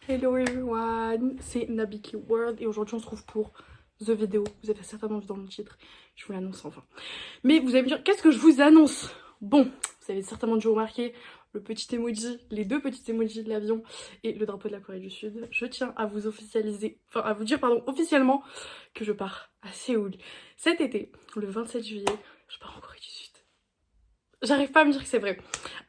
Hello everyone, c'est Nabiki World et aujourd'hui on se retrouve pour The Video. Vous avez certainement vu dans le titre, je vous l'annonce enfin. Mais vous allez me dire, qu'est-ce que je vous annonce? Bon, vous avez certainement dû remarquer le petit emoji, les deux petits emojis de l'avion et le drapeau de la Corée du Sud. Je tiens à vous officiellement que je pars à Séoul cet été, le 27 juillet. Je pars en Corée du Sud. J'arrive pas à me dire que c'est vrai.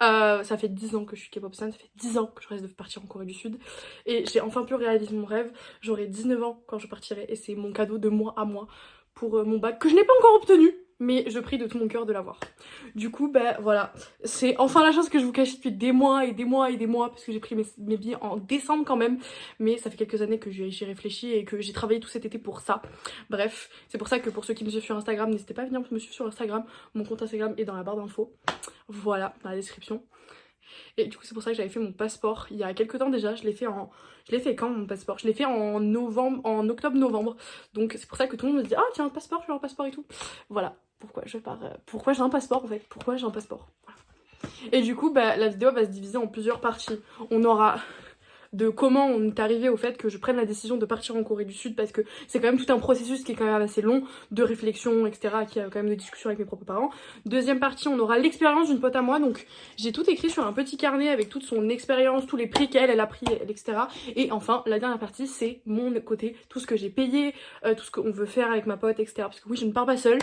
Ça fait 10 ans que je suis K-pop fan, ça fait 10 ans que je rêve de partir en Corée du Sud. Et j'ai enfin pu réaliser mon rêve. J'aurai 19 ans quand je partirai et c'est mon cadeau de moi à moi pour mon bac que je n'ai pas encore obtenu. Mais je prie de tout mon cœur de l'avoir. Du coup, ben voilà, c'est enfin la chose que je vous cachais depuis des mois et des mois et des mois, parce que j'ai pris mes billets en décembre quand même. Mais ça fait quelques années que j'y réfléchis et que j'ai travaillé tout cet été pour ça. Bref, c'est pour ça que pour ceux qui me suivent sur Instagram, n'hésitez pas à venir me suivre sur Instagram. Mon compte Instagram est dans la barre d'infos. Voilà, dans la description. Et du coup, c'est pour ça que j'avais fait mon passeport il y a quelques temps déjà. Je l'ai fait quand mon passeport? Je l'ai fait en novembre, en octobre-novembre. Donc c'est pour ça que tout le monde me dit: ah tiens, un passeport, je veux un passeport et tout. Voilà, pourquoi je pars, pourquoi j'ai un passeport en fait. Pourquoi j'ai un passeport. Voilà. Et du coup, bah, la vidéo va se diviser en plusieurs parties. On aura de comment on est arrivé au fait que je prenne la décision de partir en Corée du Sud, parce que c'est quand même tout un processus qui est quand même assez long, de réflexion, etc., qui a quand même des discussions avec mes propres parents. Deuxième partie, on aura l'expérience d'une pote à moi, donc j'ai tout écrit sur un petit carnet avec toute son expérience, tous les prix elle a pris, etc. Et enfin, la dernière partie, c'est mon côté, tout ce que j'ai payé, tout ce qu'on veut faire avec ma pote, etc. Parce que oui, je ne pars pas seule.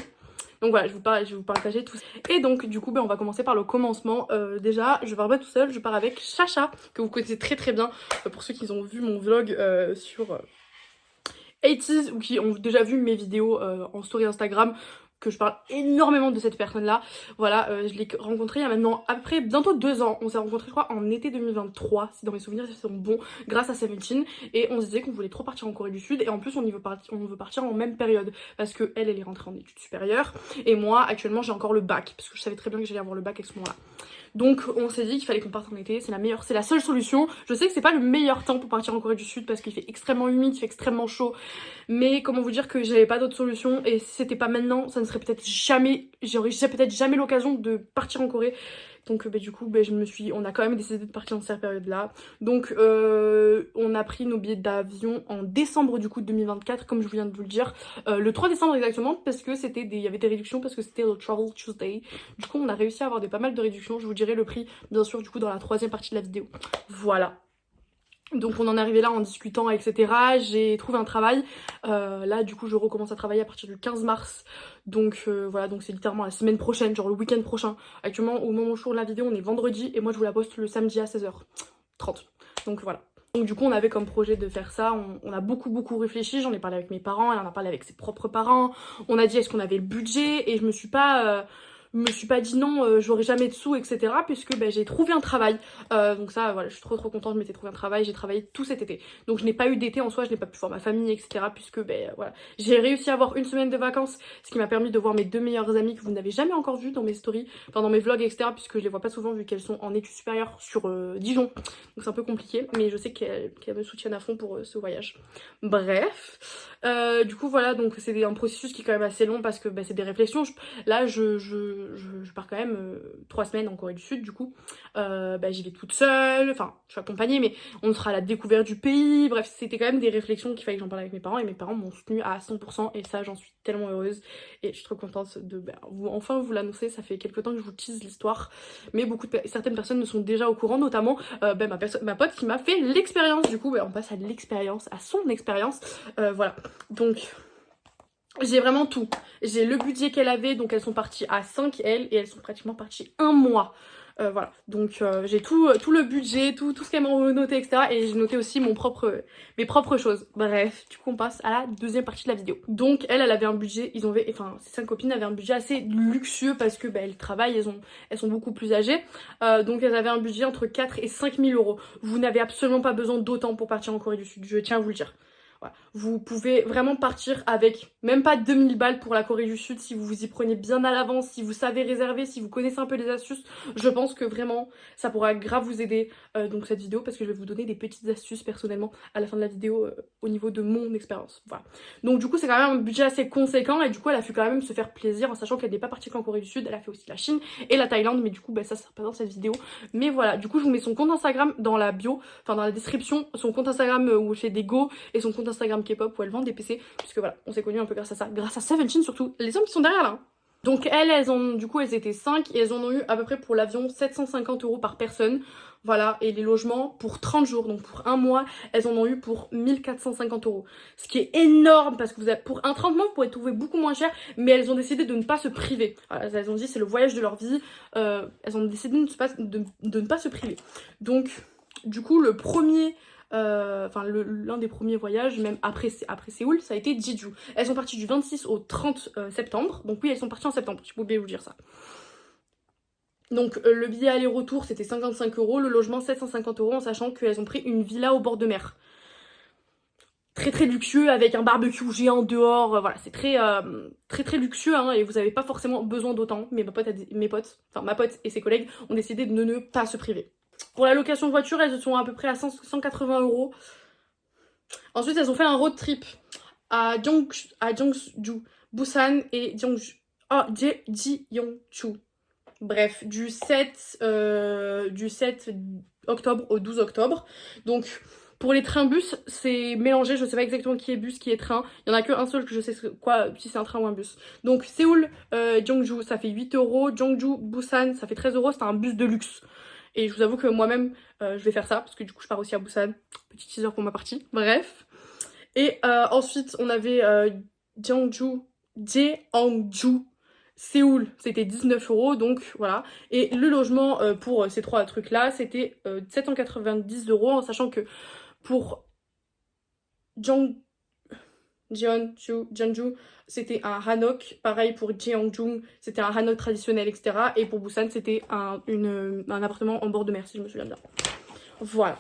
Donc voilà, je vais vous partager tout ça. Et donc du coup, on va commencer par le commencement. Déjà, je pars pas tout seul, je pars avec Chacha, que vous connaissez très très bien, pour ceux qui ont vu mon vlog sur 80s ou qui ont déjà vu mes vidéos en story Instagram, que je parle énormément de cette personne-là. Voilà, je l'ai rencontrée il y a maintenant après bientôt 2 ans. On s'est rencontrés, je crois, en été 2023, si dans mes souvenirs ils sont bons, grâce à Seventeen. Et on se disait qu'on voulait trop partir en Corée du Sud. Et en plus, on veut partir en même période. Parce que elle est rentrée en études supérieures. Et moi, actuellement, j'ai encore le bac. Parce que je savais très bien que j'allais avoir le bac à ce moment-là. Donc on s'est dit qu'il fallait qu'on parte en été, c'est la seule solution. Je sais que c'est pas le meilleur temps pour partir en Corée du Sud parce qu'il fait extrêmement humide, il fait extrêmement chaud. Mais comment vous dire que j'avais pas d'autre solution, et si c'était pas maintenant, ça ne serait peut-être jamais, j'aurais peut-être jamais l'occasion de partir en Corée. Donc du coup, on a quand même décidé de partir dans cette période-là. Donc on a pris nos billets d'avion en décembre du coup 2024, comme je viens de vous le dire. Le 3 décembre exactement, parce que il y avait des réductions, parce que c'était le Travel Tuesday. Du coup, on a réussi à avoir pas mal de réductions. Je vous dirai le prix, bien sûr, du coup, dans la troisième partie de la vidéo. Voilà. Donc on en est arrivé là en discutant, etc. J'ai trouvé un travail. Là du coup je recommence à travailler à partir du 15 mars. Donc voilà, donc c'est littéralement la semaine prochaine, genre le week-end prochain. Actuellement au moment où je tourne la vidéo on est vendredi et moi je vous la poste le samedi à 16h30. Donc voilà. Donc du coup on avait comme projet de faire ça, on a beaucoup réfléchi, j'en ai parlé avec mes parents, elle en a parlé avec ses propres parents. On a dit est-ce qu'on avait le budget, et je me suis pas dit non, j'aurai jamais de sous, etc. puisque j'ai trouvé un travail. Donc ça, voilà, je suis trop contente, je m'étais trouvé un travail, j'ai travaillé tout cet été. Donc je n'ai pas eu d'été en soi, je n'ai pas pu voir ma famille, etc. puisque voilà, j'ai réussi à avoir une semaine de vacances, ce qui m'a permis de voir mes 2 meilleures amies que vous n'avez jamais encore vues dans mes stories, enfin dans mes vlogs, etc. puisque je les vois pas souvent vu qu'elles sont en études supérieures sur Dijon. Donc c'est un peu compliqué, mais je sais qu'elles me soutiennent à fond pour ce voyage. Bref, du coup voilà, donc c'est un processus qui est quand même assez long parce que c'est des réflexions. Là je pars quand même 3 semaines en Corée du Sud, du coup j'y vais toute seule, enfin je suis accompagnée mais on sera à la découverte du pays. Bref, c'était quand même des réflexions qu'il fallait que j'en parle avec mes parents, et mes parents m'ont soutenue à 100% et ça j'en suis tellement heureuse et je suis trop contente de vous l'annoncer. Ça fait quelques temps que je vous tease l'histoire, mais certaines personnes ne sont déjà au courant, notamment ma pote qui m'a fait l'expérience. Du coup on passe à l'expérience, à son expérience. Voilà, donc j'ai vraiment tout. J'ai le budget qu'elle avait, donc elles sont parties à 5 elles, et elles sont pratiquement parties un mois. Voilà, donc j'ai tout le budget, tout ce qu'elles m'ont noté, etc. Et j'ai noté aussi mes propres choses. Bref, du coup on passe à la deuxième partie de la vidéo. Donc elle avait un budget, ces 5 copines avaient un budget assez luxueux parce que elles travaillent, elles sont beaucoup plus âgées. Donc elles avaient un budget entre 4 et 5 000 euros. Vous n'avez absolument pas besoin d'autant pour partir en Corée du Sud, je tiens à vous le dire. Voilà. Vous pouvez vraiment partir avec même pas 2000 balles pour la Corée du Sud si vous vous y prenez bien à l'avance, si vous savez réserver, si vous connaissez un peu les astuces. Je pense que vraiment ça pourra grave vous aider donc cette vidéo, parce que je vais vous donner des petites astuces personnellement à la fin de la vidéo au niveau de mon expérience. Voilà. Donc du coup c'est quand même un budget assez conséquent, et du coup elle a pu quand même se faire plaisir en sachant qu'elle n'est pas partie qu'en Corée du Sud, elle a fait aussi la Chine et la Thaïlande, mais du coup ça sera pas dans cette vidéo. Mais voilà, du coup je vous mets son compte Instagram dans la bio, enfin dans la description, son compte Instagram où elle fait des go et son compte Instagram K-pop où elle vend des PC, puisque voilà, on s'est connus un peu grâce à ça, grâce à Seventeen surtout, les hommes qui sont derrière là. Donc du coup elles étaient 5 et elles en ont eu à peu près pour l'avion 750 € par personne. Voilà, et les logements pour 30 jours, donc pour un mois, elles en ont eu pour 1450 €. Ce qui est énorme parce que pour un 30 mois, vous pouvez trouver beaucoup moins cher, mais elles ont décidé de ne pas se priver. Voilà, elles ont dit c'est le voyage de leur vie, elles ont décidé de ne pas se priver. Donc, du coup, l'un des premiers voyages, même après Séoul, ça a été Jeju. Elles sont parties du 26 au 30 septembre, donc oui, elles sont parties en septembre, j'ai oublié de vous dire ça. Donc le billet aller-retour c'était 55 €, le logement 750 € en sachant qu'elles ont pris une villa au bord de mer. Très très luxueux avec un barbecue géant dehors, voilà, c'est très luxueux hein, et vous n'avez pas forcément besoin d'autant. Mais ma pote et ses collègues ont décidé de ne pas se priver. Pour la location de voiture, elles sont à peu près à 180 €. Ensuite elles ont fait un road trip à Jeongju, Busan et Jeongju, Jeongju. Bref, du 7 octobre au 12 octobre. Donc, pour les trains-bus, c'est mélangé. Je sais pas exactement qui est bus, qui est train. Il y en a qu'un seul que je sais si c'est un train ou un bus. Donc, Séoul, Jeongju, ça fait 8 €. Jeongju, Busan, ça fait 13 €. C'est un bus de luxe. Et je vous avoue que moi-même, je vais faire ça. Parce que du coup, je pars aussi à Busan. Petit teaser pour ma partie. Bref. Et ensuite, on avait Jeongju. Séoul, c'était 19 €, donc voilà. Et le logement pour ces trois trucs-là, c'était 790 €, en sachant que pour Jeonju, c'était un hanok. Pareil pour Jeongjung, c'était un hanok traditionnel, etc. Et pour Busan, c'était un appartement en bord de mer, si je me souviens bien. Voilà.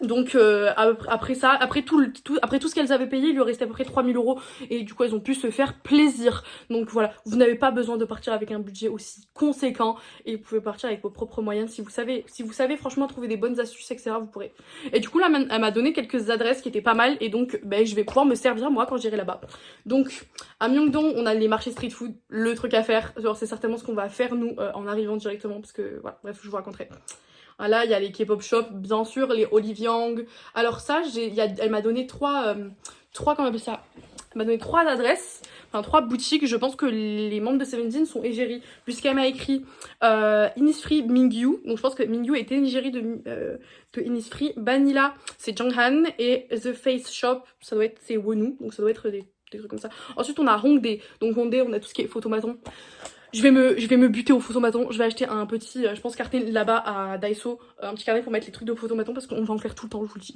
Donc après tout ce qu'elles avaient payé, il lui restait à peu près 3000 € et du coup elles ont pu se faire plaisir. Donc voilà, vous n'avez pas besoin de partir avec un budget aussi conséquent et vous pouvez partir avec vos propres moyens. Si vous savez franchement trouver des bonnes astuces, etc., vous pourrez. Et du coup là elle m'a donné quelques adresses qui étaient pas mal et donc je vais pouvoir me servir moi quand j'irai là-bas. Donc à Myeongdong on a les marchés street food, le truc à faire, genre c'est certainement ce qu'on va faire nous en arrivant directement, parce que voilà, bref, je vous raconterai. Là, il y a les K-pop shops, bien sûr, les Olive Young. Alors ça, elle m'a donné comment on appelle ça? Elle m'a donné 3 adresses, enfin 3 boutiques. Je pense que les membres de Seventeen sont égéries, puisqu'elle m'a écrit Innisfree Mingyu. Donc je pense que Mingyu était une égérie de Innisfree. Vanilla, c'est Jonghan. Et The Face Shop, c'est Wonu. Donc ça doit être des trucs comme ça. Ensuite, on a Hongdae. Donc Hongdae, on a tout ce qui est photomaton. Je vais me buter au photomaton. Je vais acheter un petit, je pense, carnet là-bas à Daiso. Un petit carnet pour mettre les trucs de photomaton parce qu'on va en faire tout le temps, je vous le dis.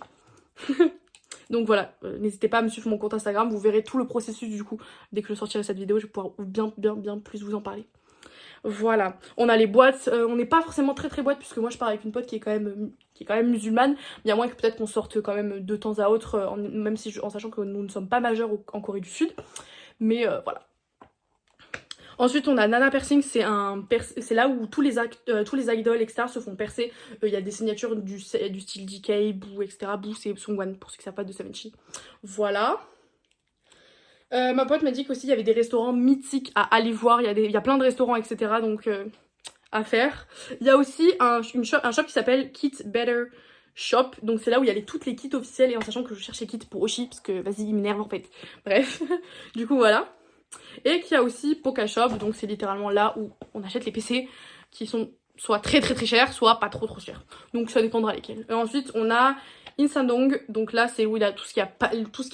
Donc voilà, n'hésitez pas à me suivre sur mon compte Instagram. Vous verrez tout le processus du coup. Dès que je sortirai cette vidéo, je vais pouvoir bien plus vous en parler. Voilà, on a les boîtes. On n'est pas forcément très boîte puisque moi je pars avec une pote qui est quand même musulmane. Il y a moins que peut-être qu'on sorte quand même de temps à autre, même si en sachant que nous ne sommes pas majeurs en Corée du Sud. Mais voilà. Ensuite, on a Nana Piercing, c'est là où tous les idoles, etc. se font percer. Il y a des signatures du style DK, Boo, etc. Boo, c'est Sungwan, pour ceux qui ne savent pas de Seventeen. Voilà. Ma pote m'a dit qu'aussi il y avait des restaurants mythiques à aller voir. Il y a plein de restaurants, etc. Donc, à faire. Il y a aussi un shop qui s'appelle Kit Better Shop. Donc, c'est là où il y a toutes les kits officiels. Et en sachant que je cherchais kits pour Oshi, parce que vas-y, il m'énerve en fait. Bref. Du coup, voilà. Et qu'il y a aussi Poka Shop, donc c'est littéralement là où on achète les PC qui sont soit très chers, soit pas trop chers. Donc ça dépendra lesquels. Et ensuite on a Insadong, donc là c'est où il y a tout ce qui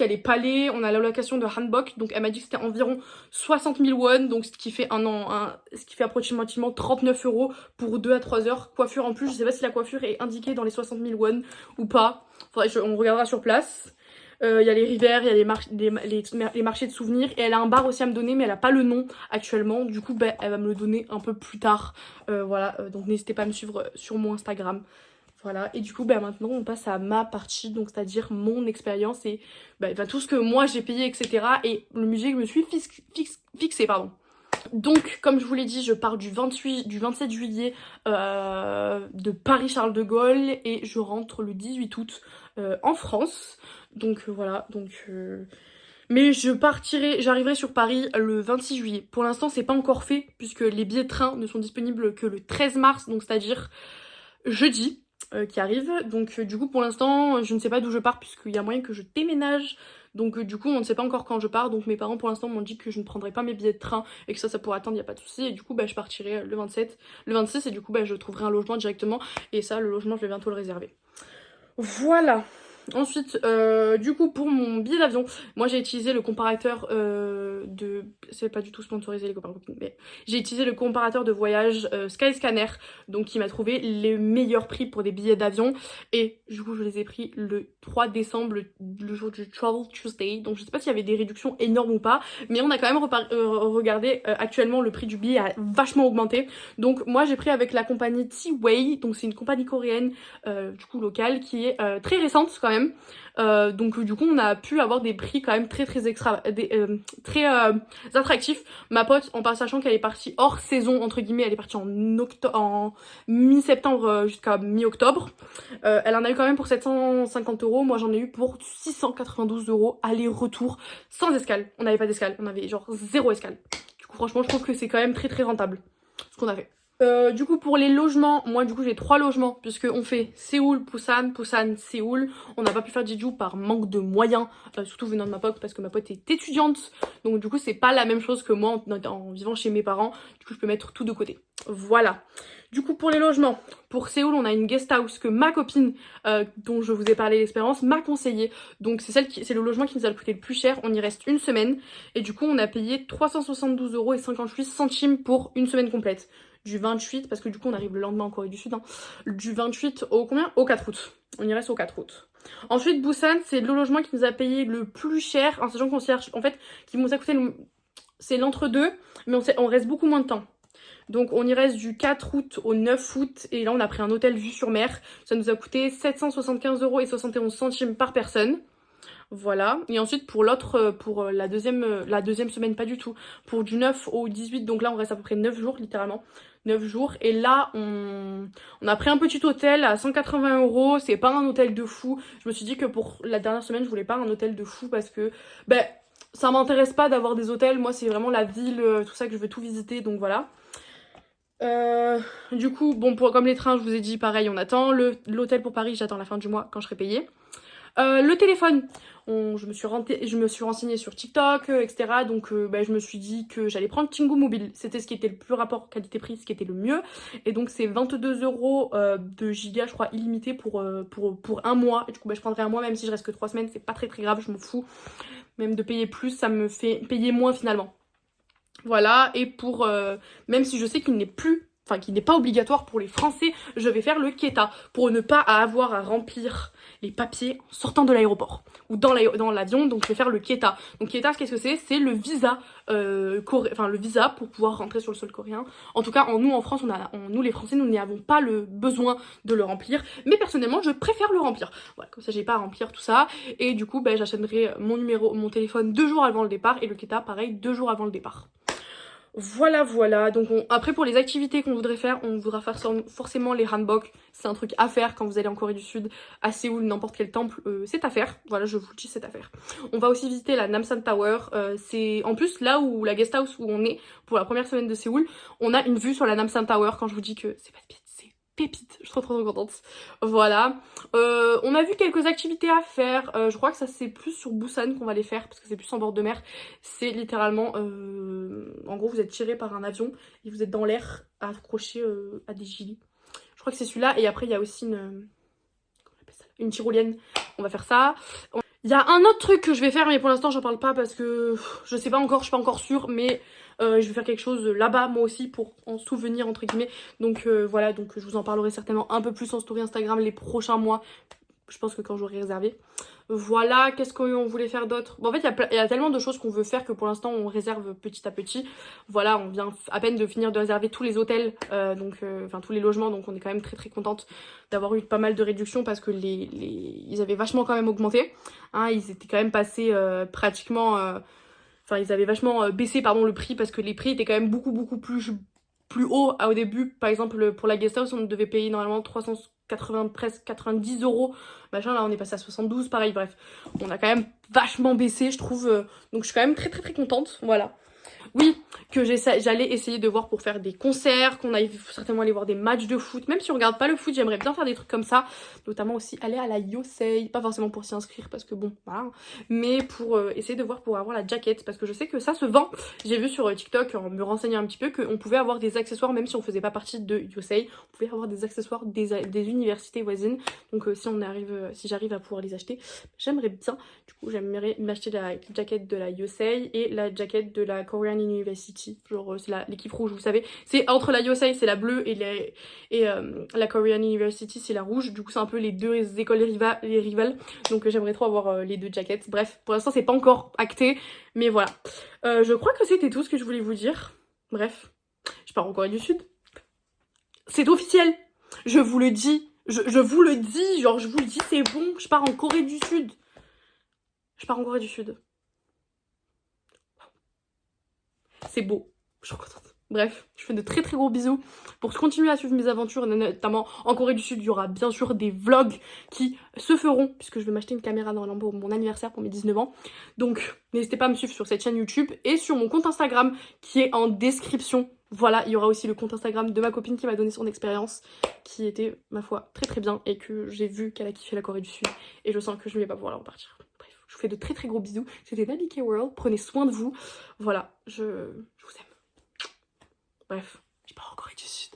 a les palais. On a la location de Hanbok, donc elle m'a dit que c'était environ 60 000 won, donc ce qui fait approximativement 39 € pour 2 à 3 heures. Coiffure en plus, je sais pas si la coiffure est indiquée dans les 60 000 won ou pas. On regardera sur place. Il y a les rivières, il y a les marchés de souvenirs. Et elle a un bar aussi à me donner, mais elle a pas le nom actuellement. Du coup, elle va me le donner un peu plus tard. Voilà, donc n'hésitez pas à me suivre sur mon Instagram. Voilà, et du coup maintenant on passe à ma partie, donc c'est-à-dire mon expérience et tout ce que moi j'ai payé, etc. Et le budget que je me suis fixé, pardon. Donc, comme je vous l'ai dit, je pars du 27 juillet de Paris-Charles de Gaulle et je rentre le 18 août en France. Donc voilà, mais j'arriverai sur Paris le 26 juillet. Pour l'instant, c'est pas encore fait puisque les billets de train ne sont disponibles que le 13 mars, donc c'est-à-dire jeudi. Qui arrive, donc du coup pour l'instant je ne sais pas d'où je pars puisqu'il y a moyen que je déménage, donc du coup on ne sait pas encore quand je pars, donc mes parents pour l'instant m'ont dit que je ne prendrai pas mes billets de train et que ça pourrait attendre, il n'y a pas de souci, et du coup je partirai le 27, le 26 et du coup je trouverai un logement directement et ça le logement je vais bientôt le réserver. Voilà. Ensuite, du coup, pour mon billet d'avion, moi j'ai utilisé le comparateur de... C'est pas du tout sponsorisé les copains copines, mais j'ai utilisé le comparateur de voyage Skyscanner, donc qui m'a trouvé les meilleurs prix pour des billets d'avion. Et du coup, je les ai pris le 3 décembre, le jour du Travel Tuesday. Donc je sais pas s'il y avait des réductions énormes ou pas, mais on a quand même regardé actuellement le prix du billet a vachement augmenté. Donc moi j'ai pris avec la compagnie T-Way, donc c'est une compagnie coréenne du coup locale qui est très récente quand même. Donc du coup on a pu avoir des prix quand même très attractifs. Ma pote, en sachant qu'elle est partie hors saison entre guillemets, elle est partie en mi-septembre jusqu'à mi-octobre, elle en a eu quand même pour 750 euros. Moi j'en ai eu pour 692 euros aller-retour sans escale. On n'avait pas d'escale, on avait genre 0 escale. Du coup franchement je trouve que c'est quand même très rentable ce qu'on a fait. Du coup pour les logements, moi du coup j'ai 3 logements puisque on fait Séoul, Busan, Busan, Séoul. On n'a pas pu faire Jeju par manque de moyens, surtout venant de ma pote parce que ma pote est étudiante. Donc du coup c'est pas la même chose que moi en vivant chez mes parents. Du coup je peux mettre tout de côté. Voilà. Du coup pour les logements, pour Séoul on a une guest house que ma copine dont je vous ai parlé l'expérience m'a conseillé. Donc c'est le logement qui nous a coûté le plus cher. On y reste une semaine et du coup on a payé 372 euros et 58 centimes pour une semaine complète. Du 28, parce que du coup on arrive le lendemain en Corée du Sud, hein, du 28 au combien? Au 4 août. On y reste au 4 août. Ensuite, Busan, c'est le logement qui nous a payé le plus cher, en sachant qu'on cherche, en fait, qui nous a coûté, c'est l'entre-deux, mais on reste beaucoup moins de temps. Donc on y reste du 4 août au 9 août, et là on a pris un hôtel vue sur mer. Ça nous a coûté 775 euros et 71 centimes par personne. Voilà, et ensuite pour l'autre, pour la deuxième semaine, pas du tout, pour du 9 au 18, donc là on reste à peu près 9 jours littéralement, 9 jours, et là on a pris un petit hôtel à 180 euros, c'est pas un hôtel de fou. Je me suis dit que pour la dernière semaine je voulais pas un hôtel de fou parce que ça m'intéresse pas d'avoir des hôtels, moi c'est vraiment la ville, tout ça que je veux tout visiter, donc voilà. Du coup, bon, comme les trains, je vous ai dit, pareil, on attend. L'hôtel pour Paris, j'attends la fin du mois quand je serai payée. Le téléphone, je me suis renseignée sur TikTok, etc. Donc je me suis dit que j'allais prendre Tingu Mobile. C'était ce qui était le plus rapport qualité-prix, ce qui était le mieux. Et donc c'est 22 euros de giga, je crois, illimité pour un mois. Et du coup je prendrai un mois, même si je reste que 3 semaines, c'est pas très grave, je m'en fous. Même de payer plus, ça me fait payer moins finalement. Voilà, et même si je sais qu'il n'est pas obligatoire pour les Français, je vais faire le KETA pour ne pas avoir à remplir les papiers en sortant de l'aéroport ou dans l'avion. Donc je vais faire le KETA. Donc KETA, qu'est-ce que c'est? C'est le visa le visa pour pouvoir rentrer sur le sol coréen. En tout cas, nous en France, nous les Français, nous n'avons pas le besoin de le remplir. Mais personnellement, je préfère le remplir. Voilà, comme ça, j'ai pas à remplir tout ça. Et du coup, j'achèterai mon téléphone 2 jours avant le départ et le KETA, pareil, 2 jours avant le départ. Voilà, donc après pour les activités qu'on voudrait faire, on voudra faire forcément les hanbok, c'est un truc à faire quand vous allez en Corée du Sud, à Séoul, n'importe quel temple, c'est à faire, voilà, je vous le dis, c'est à faire. On va aussi visiter la Namsan Tower, c'est en plus là où la guest house où on est pour la première semaine de Séoul, on a une vue sur la Namsan Tower. Quand je vous dis que c'est pas de c'est pépite, je suis trop contente. Voilà, on a vu quelques activités à faire, je crois que ça c'est plus sur Busan qu'on va les faire parce que c'est plus en bord de mer. C'est littéralement, en gros vous êtes tiré par un avion et vous êtes dans l'air accroché à des gilets. Je crois que c'est celui-là, et après il y a aussi une tyrolienne, on va faire ça. Il y a un autre truc que je vais faire, mais pour l'instant j'en parle pas parce que je sais pas encore, je suis pas encore sûre, mais je vais faire quelque chose là-bas moi aussi pour en souvenir entre guillemets. Donc voilà, donc je vous en parlerai certainement un peu plus en story Instagram les prochains mois, je pense que quand j'aurai réservé. Voilà, qu'est-ce qu'on voulait faire d'autre? Bon, en fait, il y a tellement de choses qu'on veut faire que pour l'instant, on réserve petit à petit. Voilà, on vient à peine de finir de réserver tous les hôtels, enfin tous les logements, donc on est quand même très très contente d'avoir eu pas mal de réductions parce que ils avaient vachement quand même augmenté. Hein, ils étaient quand même passés pratiquement... Enfin, ils avaient vachement baissé, pardon, le prix parce que les prix étaient quand même beaucoup plus haut au début. Par exemple, pour la guest house, on devait payer normalement 380, presque 90 euros. Machin, là, on est passé à 72, pareil, bref. On a quand même vachement baissé, je trouve. Donc, je suis quand même très contente, voilà. Oui, que j'allais essayer de voir pour faire des concerts, qu'on aille certainement aller voir des matchs de foot. Même si on regarde pas le foot, j'aimerais bien faire des trucs comme ça. Notamment aussi aller à la Yosei. Pas forcément pour s'y inscrire parce que bon, voilà. Mais pour essayer de voir pour avoir la jaquette. Parce que je sais que ça se vend. J'ai vu sur TikTok, en me renseignant un petit peu, qu'on pouvait avoir des accessoires, même si on faisait pas partie de Yosei. On pouvait avoir des accessoires des universités voisines. Donc si j'arrive à pouvoir les acheter, j'aimerais bien. Du coup, j'aimerais m'acheter la jaquette de la Yosei et la jaquette de la Korean University. Genre, c'est l'équipe rouge, vous savez. C'est entre la Yosei, c'est la bleue, et la Korean University, c'est la rouge. Du coup, c'est un peu les deux écoles rivales. Donc, j'aimerais trop avoir les deux jaquettes. Bref, pour l'instant, c'est pas encore acté. Mais voilà. Je crois que c'était tout ce que je voulais vous dire. Bref, je pars en Corée du Sud. C'est officiel. Je vous le dis. Je vous le dis. Genre, je vous le dis, c'est bon. Je pars en Corée du Sud. Je pars en Corée du Sud. C'est beau. Je suis trop contente. Bref, je fais de très gros bisous. Pour continuer à suivre mes aventures, notamment en Corée du Sud, il y aura bien sûr des vlogs qui se feront, puisque je vais m'acheter une caméra normalement pour mon anniversaire, pour mes 19 ans. Donc, n'hésitez pas à me suivre sur cette chaîne YouTube et sur mon compte Instagram qui est en description. Voilà, il y aura aussi le compte Instagram de ma copine qui m'a donné son expérience, qui était, ma foi, très bien, et que j'ai vu qu'elle a kiffé la Corée du Sud. Et je sens que je ne vais pas pouvoir la repartir. Bref, je vous fais de très gros bisous. C'était Nabike World, prenez soin de vous. Voilà, je vous aime. Bref, je pars en Corée du Sud.